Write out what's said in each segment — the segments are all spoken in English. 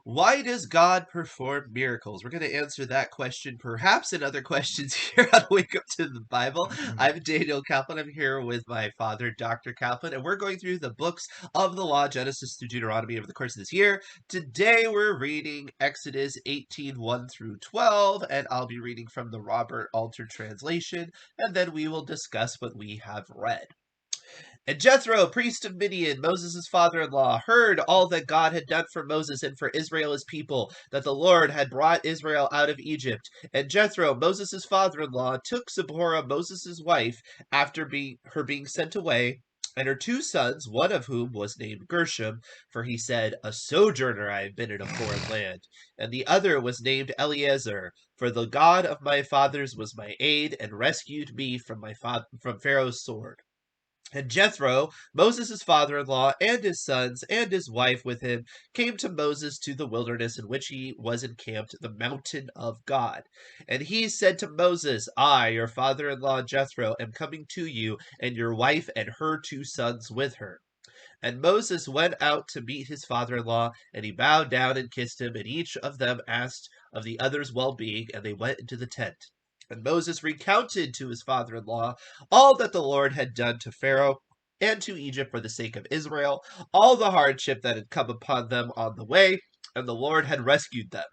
Why does God perform miracles? We're going to answer that question, perhaps and other questions here on Wake Up to the Bible. I'm Daniel Kaplan. I'm here with my father, Dr. Kaplan, and we're going through the books of the law, Genesis through Deuteronomy, over the course of this year. Today we're reading Exodus 18:1 through 12, and I'll be reading from the Robert Alter translation, and then we will discuss what we have read. And Jethro, priest of Midian, Moses' father-in-law, heard all that God had done for Moses and for Israel his people, that the Lord had brought Israel out of Egypt. And Jethro, Moses' father-in-law, took Zipporah, Moses' wife, after her being sent away, and her 2 sons, one of whom was named Gershom, for he said, "A sojourner I have been in a foreign land," and the other was named Eliezer, for the God of my fathers was my aid, and rescued me from Pharaoh's sword. And Jethro, Moses' father-in-law, and his sons, and his wife with him, came to Moses to the wilderness in which he was encamped, the mountain of God. And he said to Moses, "I, your father-in-law Jethro, am coming to you, and your wife and her 2 sons with her." And Moses went out to meet his father-in-law, and he bowed down and kissed him, and each of them asked of the other's well-being, and they went into the tent. And Moses recounted to his father-in-law all that the Lord had done to Pharaoh and to Egypt for the sake of Israel, all the hardship that had come upon them on the way, and the Lord had rescued them.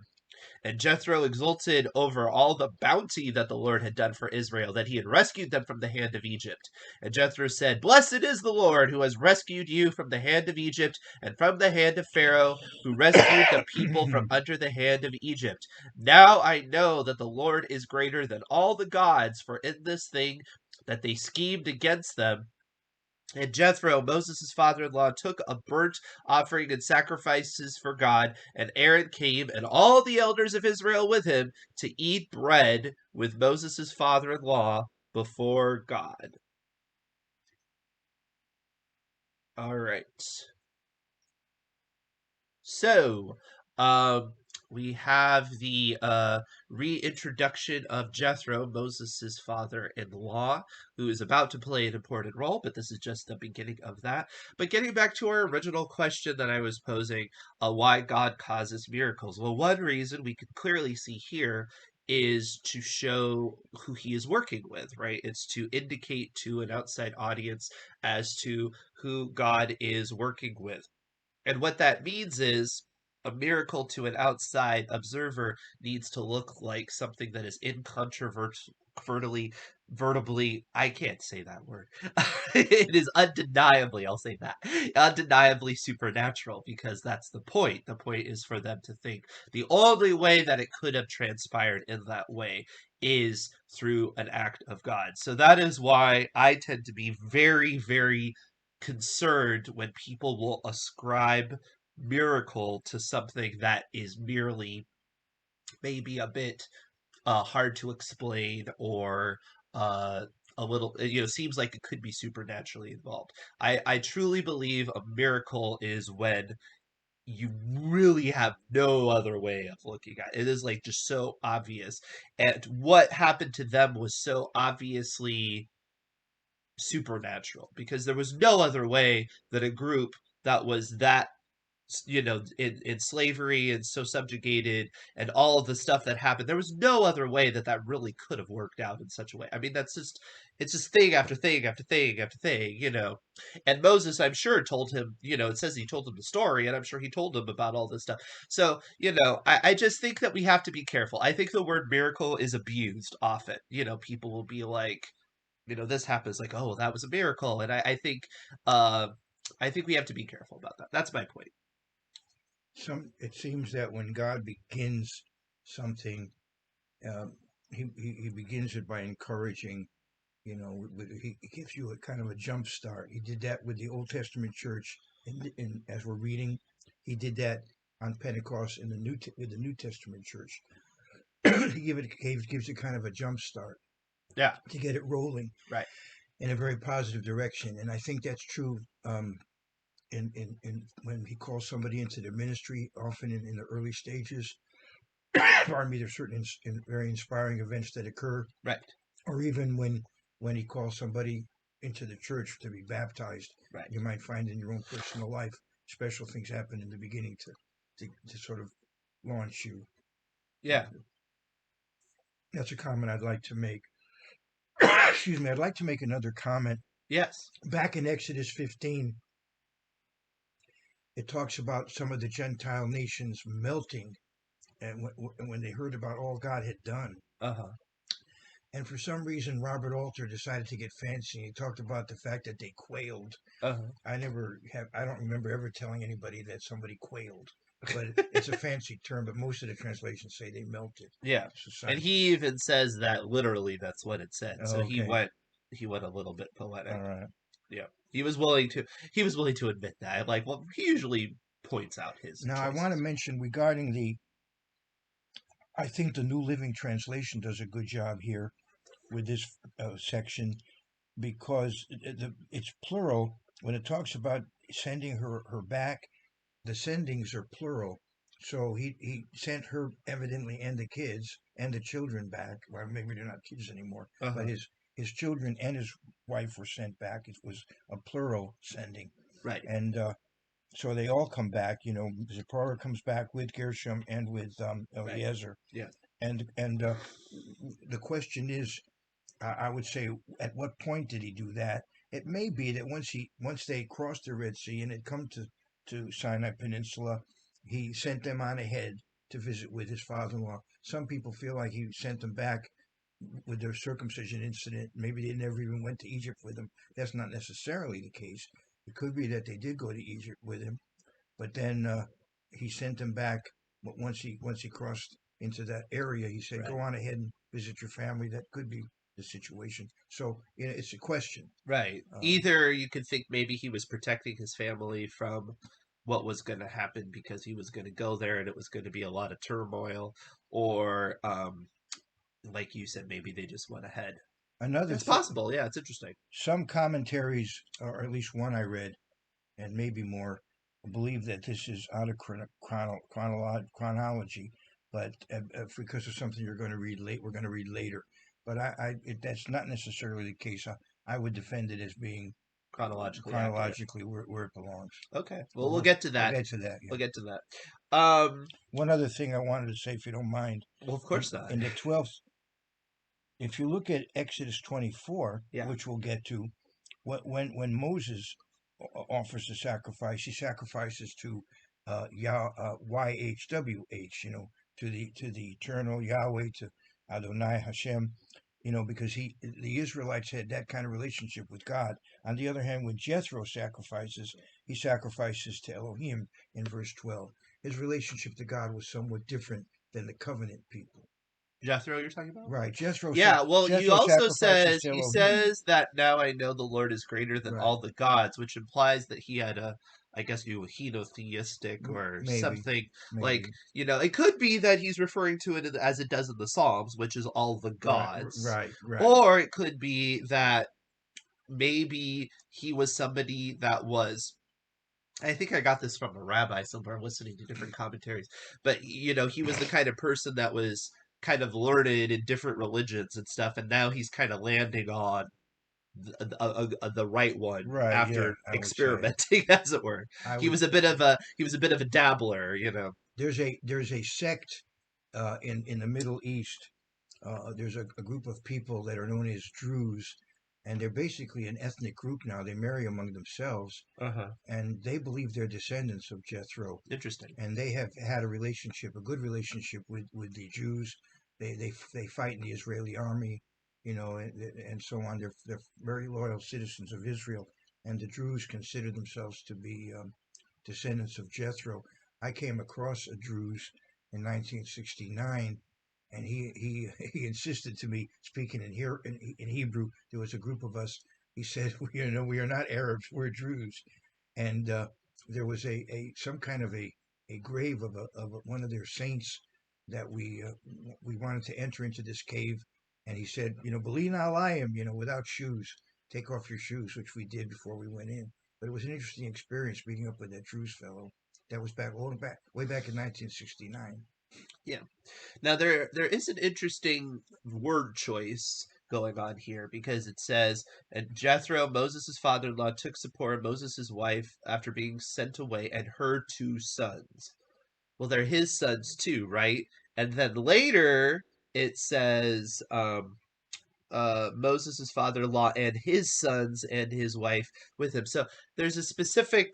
And Jethro exulted over all the bounty that the Lord had done for Israel, that he had rescued them from the hand of Egypt. And Jethro said, "Blessed is the Lord, who has rescued you from the hand of Egypt, and from the hand of Pharaoh, who rescued the people from under the hand of Egypt. Now I know that the Lord is greater than all the gods, for in this thing that they schemed against them." And Jethro, Moses' father-in-law, took a burnt offering and sacrifices for God, and Aaron came, and all the elders of Israel with him, to eat bread with Moses' father-in-law before God. All right. So, we have the reintroduction of Jethro, Moses' father-in-law, who is about to play an important role, but this is just the beginning of that. But getting back to our original question that I was posing, why God causes miracles. Well, one reason we can clearly see here is to show who he is working with, right? It's to indicate to an outside audience as to who God is working with. And what that means is a miracle to an outside observer needs to look like something that is incontrovertibly, I can't say that word. It is undeniably, I'll say that, undeniably supernatural, because that's the point. The point is for them to think the only way that it could have transpired in that way is through an act of God. So that is why I tend to be very, very concerned when people will ascribe miracle to something that is merely maybe a bit hard to explain, or uh, a little, seems like it could be supernaturally involved. I truly believe a miracle is when you really have no other way of looking at it. It is like just so obvious. And what happened to them was so obviously supernatural, because there was no other way that a group that was that, in slavery and so subjugated, and all of the stuff that happened, there was no other way that that really could have worked out in such a way. I mean, it's just thing after thing after thing after thing. And Moses, I'm sure, told him, it says he told him the story, and I'm sure he told him about all this stuff. So, I just think that we have to be careful. I think the word miracle is abused often. People will be like, this happens, like, oh, that was a miracle. And I think we have to be careful about that. That's my point. It seems that when God begins something, he begins it by encouraging. He gives you a kind of a jump start. He did that with the Old Testament church, and as we're reading, he did that on Pentecost in with the New Testament church. Gives you kind of a jump start, Yeah. to get it rolling, Right. in a very positive direction. And I think that's true. In when he calls somebody into their ministry, often in the early stages, pardon me, there's certain very inspiring events that occur. Right. Or even when he calls somebody into the church to be baptized. Right. You might find in your own personal life special things happen in the beginning to sort of launch you. Yeah. That's a comment I'd like to make. Excuse me. I'd like to make another comment. Yes. Back in Exodus 15, it talks about some of the Gentile nations melting, and when they heard about all God had done. Uh-huh. And for some reason, Robert Alter decided to get fancy. He talked about the fact that they quailed. Uh-huh. I don't remember ever telling anybody that somebody quailed, but it's a fancy term. But most of the translations say they melted. Yeah. And Society. he even says that literally that's what it said. So Oh, okay. he went a little bit poetic. All right. Yeah. He was willing to admit that. Like, well, he usually points out his Now, I want to choices. mention regarding I think the New Living Translation does a good job here with this section because it's plural. When it talks about sending her back, the sendings are plural. So he sent her evidently and the kids and the children back. Well, maybe they're not kids anymore, but Uh-huh. his children and his wife were sent back. It was a plural sending, Right. and so they all come back. Zipporah comes back with Gershom and with Right. Eliezer, Yeah. and the question is, I would say, at what point did he do that? It may be that once they crossed the Red Sea and had come to Sinai Peninsula, he sent them on ahead to visit with his father-in-law. Some people feel like he sent them back with their circumcision incident. Maybe they never even went to Egypt with him. That's not necessarily the case. It could be that they did go to Egypt with him, but then he sent them back. But once he crossed into that area, he said, Right. "Go on ahead and visit your family." That could be the situation. So it's a question. Right. Either you could think maybe he was protecting his family from what was going to happen because he was going to go there and it was going to be a lot of turmoil, or like you said, maybe they just went ahead. Another It's thing, possible. Yeah, it's interesting. some commentaries, or at least one I read, and maybe more, believe that this is out of chronology, but because of something you're going to read late, we're going to read later. But that's not necessarily the case. I would defend it as being Chronologically accurate. chronologically where it belongs. Okay. But Well, we'll get to we'll that. get to that. We'll Yeah. get to that. One other thing I wanted to say, if you don't mind, Well, of in course not. in the 12th, if you look at Exodus 24, Yeah. which we'll get to, when Moses offers the sacrifice, he sacrifices to YHWH, to the eternal Yahweh, to Adonai Hashem, because the Israelites had that kind of relationship with God. On the other hand, when Jethro sacrifices, he sacrifices to Elohim in verse 12. His relationship to God was somewhat different than the covenant people. Jethro, you're talking about? Right. Yeah, well, Jethro sacrifices to he Elohim. says that now I know the Lord is greater than Right. all the gods, which implies that he had I guess henotheistic or Maybe. something like, Maybe. it could be that he's referring to it as it does in the Psalms, which is all the Right. gods, Right. Right. or it could be that maybe he was somebody that was. I think I got this from a rabbi somewhere listening to different commentaries. But, he was the kind of person that was kind of learned in different religions and stuff. And now he's kind of landing on the right one Right. Yeah. after I would say. experimenting, as it were. I He would. was a bit of a dabbler. There's a sect in the Middle East. There's a group of people that are known as Druze, and they're basically an ethnic group now. They marry among themselves, Uh-huh. and they believe they're descendants of Jethro, Interesting. and they have had a good relationship with the Jews. They fight in the Israeli army, and so on. They're very loyal citizens of Israel, and the Druze consider themselves to be descendants of Jethro. I came across a Druze in 1969, and he he insisted to me speaking in Hebrew. There was a group of us. He said, we are not Arabs, we're Druze, and there was a some kind of a grave of one of their saints that we wanted to enter into this cave, and he said, believe alayim, without shoes, take off your shoes, which we did before we went in. But it was an interesting experience meeting up with that Druze fellow. That was way back in 1969. Yeah. Now there is an interesting word choice going on here because it says, and Jethro, Moses' father-in-law, took Zipporah, Moses' wife, after being sent away, and her two sons. Well, they're his sons too, right? And then later it says Moses' father-in-law and his sons and his wife with him. So there's a specific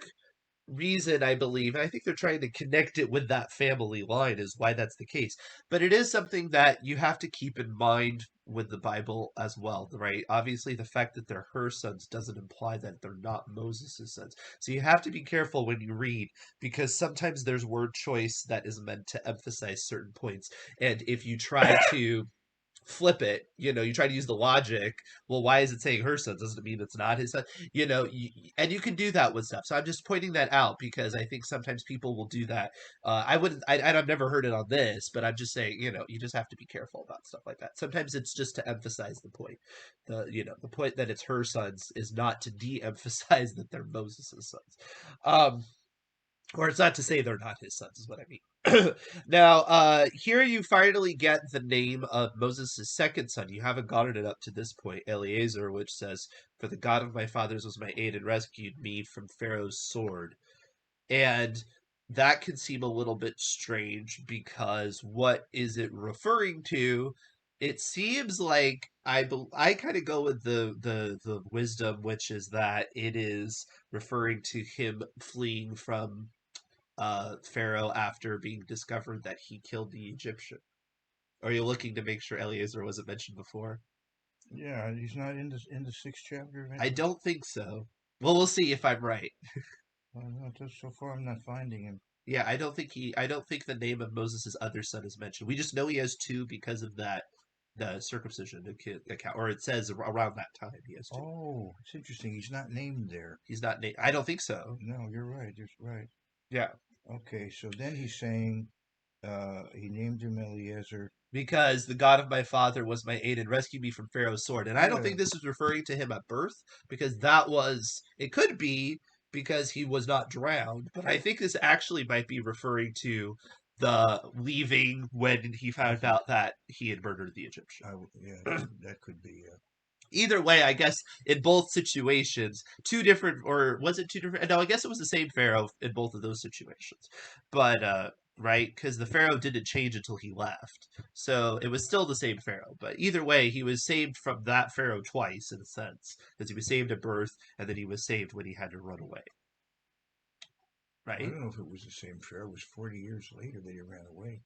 reason, I believe, and I think they're trying to connect it with that family line is why that's the case. But it is something that you have to keep in mind with the Bible as well, right? Obviously, the fact that they're her sons doesn't imply that they're not Moses' sons. So you have to be careful when you read because sometimes there's word choice that is meant to emphasize certain points. And if you try to flip it, you try to use the logic, well, why is it saying her son? Doesn't it mean it's not his son? And you can do that with stuff. So I'm just pointing that out because I think sometimes people will do that. I wouldn't, I've never heard it on this, but I'm just saying, you just have to be careful about stuff like that. Sometimes it's just to emphasize the point. The point that it's her sons is not to de-emphasize that they're Moses' sons. Or it's not to say they're not his sons, is what I mean. Now, here you finally get the name of Moses' second son. You haven't gotten it up to this point, Eliezer, which says, "For the God of my fathers was my aid and rescued me from Pharaoh's sword." And that can seem a little bit strange because what is it referring to? It seems like I kind of go with the wisdom, which is that it is referring to him fleeing from Pharaoh after being discovered that he killed the Egyptian. Are you looking to make sure Eliezer wasn't mentioned before? Yeah, he's not in the sixth chapter of I Exodus. don't think so. Well, we'll see if I'm right. No, so far I'm not finding him. Yeah, I don't think the name of Moses' other son is mentioned. We just know he has two because of the circumcision account, or it says around that time he has two. Oh, it's interesting. He's not named there. He's not named. I don't think so. No, you're right. You're right. Yeah, Okay, so then he's saying he named him Eliezer. because the God of my father was my aid and rescued me from Pharaoh's sword. And I don't Yeah. think this is referring to him at birth, because that was, it could be because he was not drowned, but I think this actually might be referring to the leaving when he found Okay. out that he had murdered the Egyptian. Yeah, that could be. Either way, I guess in both situations, two different, or was it two different? No, I guess it was the same Pharaoh in both of those situations. But, right? Because the Pharaoh didn't change until he left. So it was still the same Pharaoh. But either way, he was saved from that Pharaoh twice, in a sense. Because he was saved at birth, and then he was saved when he had to run away. I Right? don't know if it was the same Pharaoh. It was 40 years later that he ran away.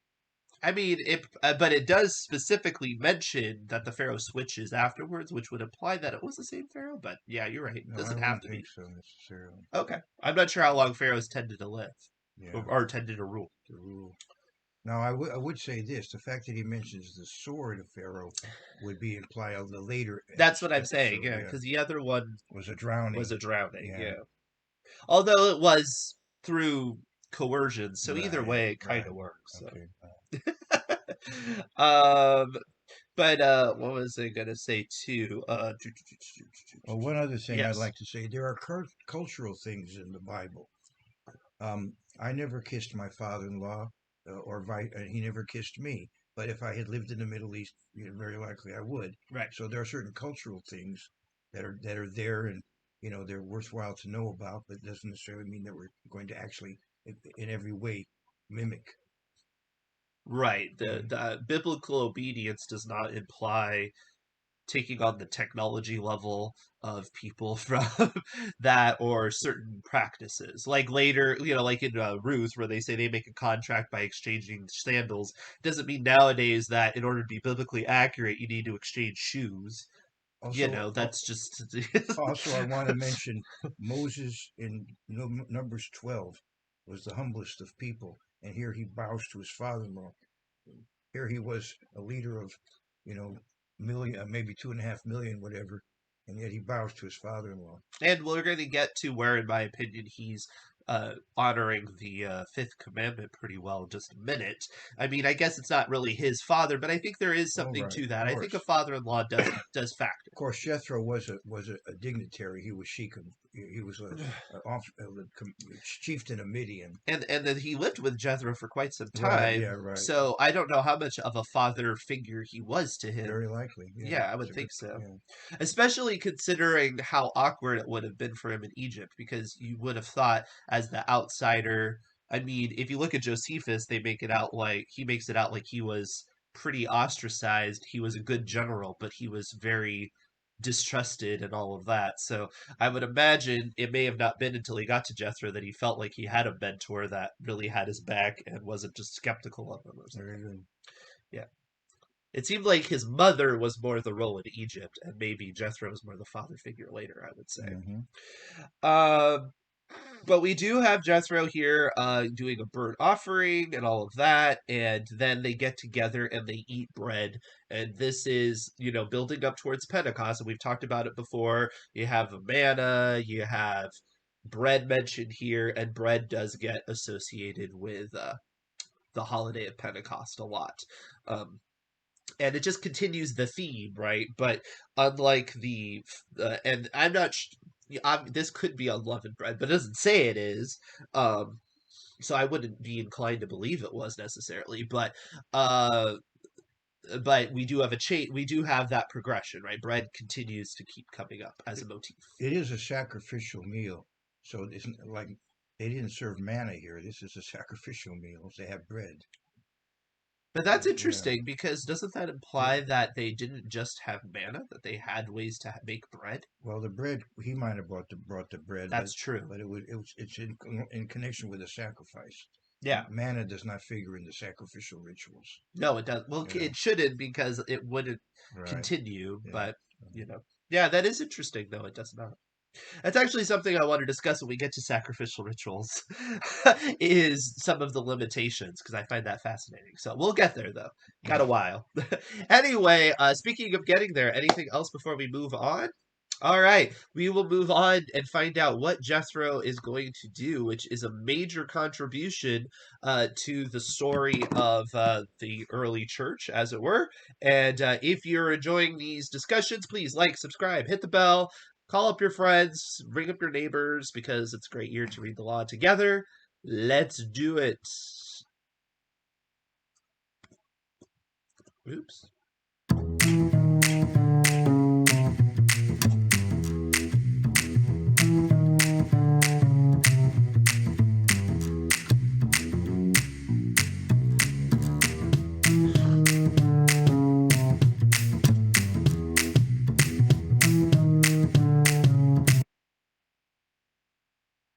I mean, but it does specifically mention that the Pharaoh switches afterwards, which would imply that it was the same Pharaoh. But yeah, you're right. It No, I doesn't have wouldn't to think be. so necessarily. Okay. I'm not sure how long pharaohs tended to live Yeah, or tended to rule. the rule. Now, I would say this: the fact that he mentions the sword of Pharaoh would be imply of the later That's what I'm saying, episode. yeah, Yeah, because the other one was a was drowning. a drowning, Yeah, yeah. Although it was through coercion, so either right, way it kind right. of works. So. Okay. um, but what was I gonna say too? Well, one other thing I'd Yes, like to say: there are cultural things in the Bible. I never kissed my father-in-law, he never kissed me. But if I had lived in the Middle East, very likely I would. right. So there are certain cultural things that are there, and they're worthwhile to know about. But it doesn't necessarily mean that we're going to actually, in every way, mimic. Right. The Mhm. the biblical obedience does not imply taking on the technology level of people from that or certain practices. Like later, like in Ruth, where they say they make a contract by exchanging sandals, doesn't mean nowadays that in order to be biblically accurate, you need to exchange shoes. Also, That's just. I want to mention Moses in Numbers 12 was the humblest of people, and here he bows to his father-in-law. Here he was a leader of, you know, million, maybe 2.5 million, whatever, and yet he bows to his father-in-law. And we're going to get to where, in my opinion, he's honoring the fifth commandment pretty well in just a minute. I mean, I guess it's not really his father, but I think there is All something right, to of that. I think a course. father-in-law does factor. Of course, Jethro was a dignitary. He was Shechem. He was a chieftain of Midian. And then he lived with Jethro for quite some Right. time, Yeah. Right. so I don't know how much of a father figure he was to him. Very likely. Yeah. Yeah, I It's would a think good. so. Yeah. Especially considering how awkward it would have been for him in Egypt, because you would have thought, as the outsider, I mean, if you look at Josephus, they make it out like he makes it out like he was pretty ostracized. He was a good general, but he was very distrusted and all of that. So I would imagine it may have not been until he got to Jethro that he felt like he had a mentor that really had his back and wasn't just skeptical of him or Very something. good. Yeah. It seemed like his mother was more the role in Egypt, and maybe Jethro was more the father figure later, I would say. Hmm. Um, but we do have Jethro here doing a burnt offering and all of that, and then they get together and they eat bread. And this is, building up towards Pentecost, and we've talked about it before. You have manna, you have bread mentioned here, and bread does get associated with the holiday of Pentecost a lot. Um, and it just continues the theme, right? But unlike and I'm not. This could be unleavened bread, but it doesn't say it is. Um, so I wouldn't be inclined to believe it was necessarily. Uh, but we do have a chain. We do have that progression, right? Bread continues to keep coming up as a motif. It is a sacrificial meal, so it's like they didn't serve manna here. This is a sacrificial meal. They have bread. But that's Yeah. interesting because doesn't that imply that they didn't just have manna, that they had ways to make bread? Well, the bread he might have brought the bread, That's true. but it's in connection with a sacrifice. Yeah. Manna does not figure in the sacrificial rituals. No, it does. Well, You know. it shouldn't because it wouldn't Right. continue. Yeah. But yeah, that is interesting. Though it does not. That's actually something I want to discuss when we get to sacrificial rituals. Is some of the limitations because I find that fascinating. So we'll get there though. Got a while. Anyway, speaking of getting there, anything else before we move on? All right, we will move on and find out what Jethro is going to do, which is a major contribution to the story of the early church, as it were. And if you're enjoying these discussions, please like, subscribe, hit the bell, call up your friends, bring up your neighbors, because it's a great year to read the law together. Let's do it. Oops.